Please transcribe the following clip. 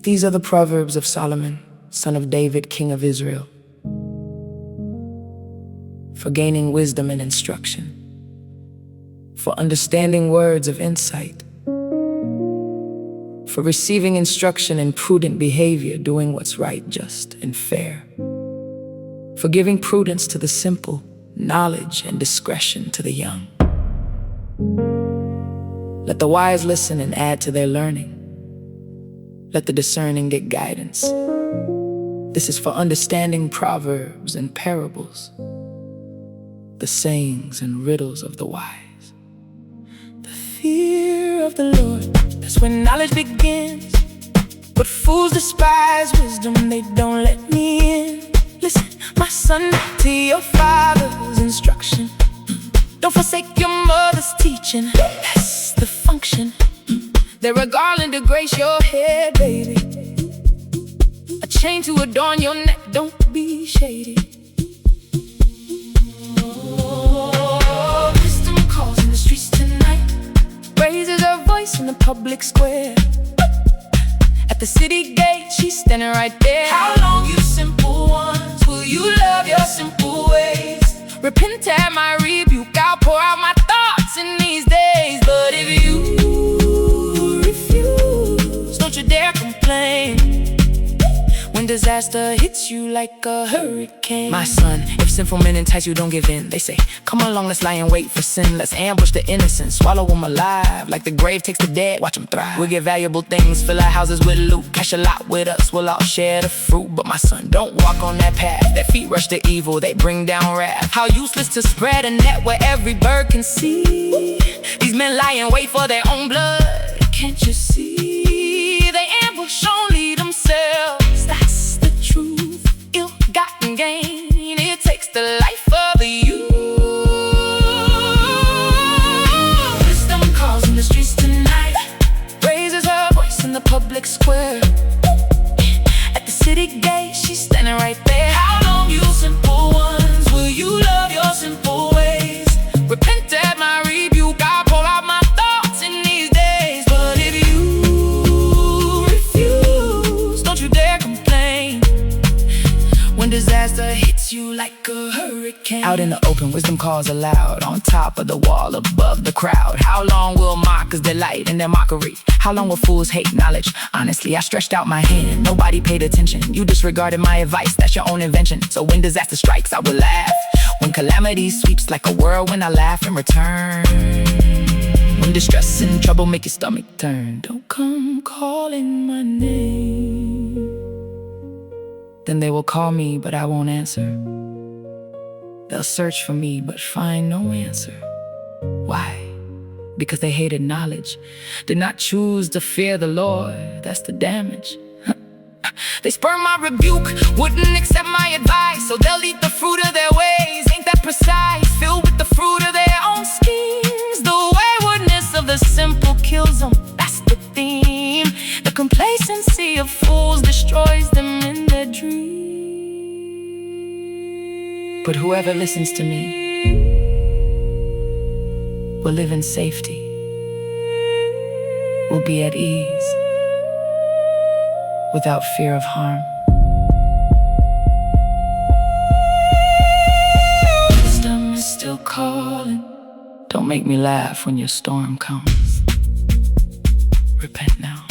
These are the Proverbs of Solomon, son of David, king of Israel, for gaining wisdom and instruction, for understanding words of insight, for receiving instruction in prudent behavior, doing what's right, just, and fair, for giving prudence to the simple, knowledge and discretion to the young. Let the wise listen and add to their learning. Let the discerning get guidance. This is for understanding proverbs and parables, the sayings and riddles of the wise. The fear of the Lord, that's when knowledge begins. But fools despise wisdom, they don't let me in. Listen, my son, to your father's instruction. Don't forsake your mother's teaching. That's the function. They're a garland to grace your head, baby, a chain to adorn your neck, don't be shady. Oh, wisdom calls in the streets tonight, raises her voice in the public square. At the city gate, she's standing right there. How long, you simple ones, will you love your simple ways? Repent at my rebuke, I'll pour out my thoughts in these days. But if you don't you dare complain when disaster hits you like a hurricane. My son, if sinful men entice you, don't give in. They say, come along, let's lie in wait for sin. Let's ambush the innocent, swallow them alive. Like the grave takes the dead, watch them thrive. We'll get valuable things, fill our houses with loot. Cash a lot with us, we'll all share the fruit. But my son, don't walk on that path. Their feet rush to evil, they bring down wrath. How useless to spread a net where every bird can see. These men lie in wait for their own blood, can't you see? They ambush only themselves, that's the truth. Ill-gotten gain, it takes the life of the youth. Wisdom calls in the streets tonight, raises her voice in the public square. At the city gate, she's standing right there. How long, you simple ones, will you love your simple ways? Repent at my rebuke, I'll pour out my thoughts in these days. But if you refuse, don't you dare complain when disaster hits you like a hurricane. Out in the open, wisdom calls aloud, on top of the wall, above the crowd. How long will mockers delight in their mockery? How long will fools hate knowledge? Honestly, I stretched out my hand, nobody paid attention. You disregarded my advice, that's your own invention. So when disaster strikes, I will laugh. When calamity sweeps like a whirlwind, I laugh in return. When distress and trouble make your stomach turn, don't come calling my name. Then they will call me, but I won't answer. They'll search for me, but find no answer. Why? Because they hated knowledge, did not choose to fear the Lord. That's the damage. They spurn my rebuke, wouldn't accept my advice, so they'll eat the fruit of their ways. Ain't that precise? Filled with the fruit of their own schemes. The waywardness of the simple kills them, that's the theme. The complacency of fools destroys them in their dreams. But whoever listens to me will live in safety, will be at ease, without fear of harm. Wisdom is still calling. Don't make me laugh when your storm comes. Repent now.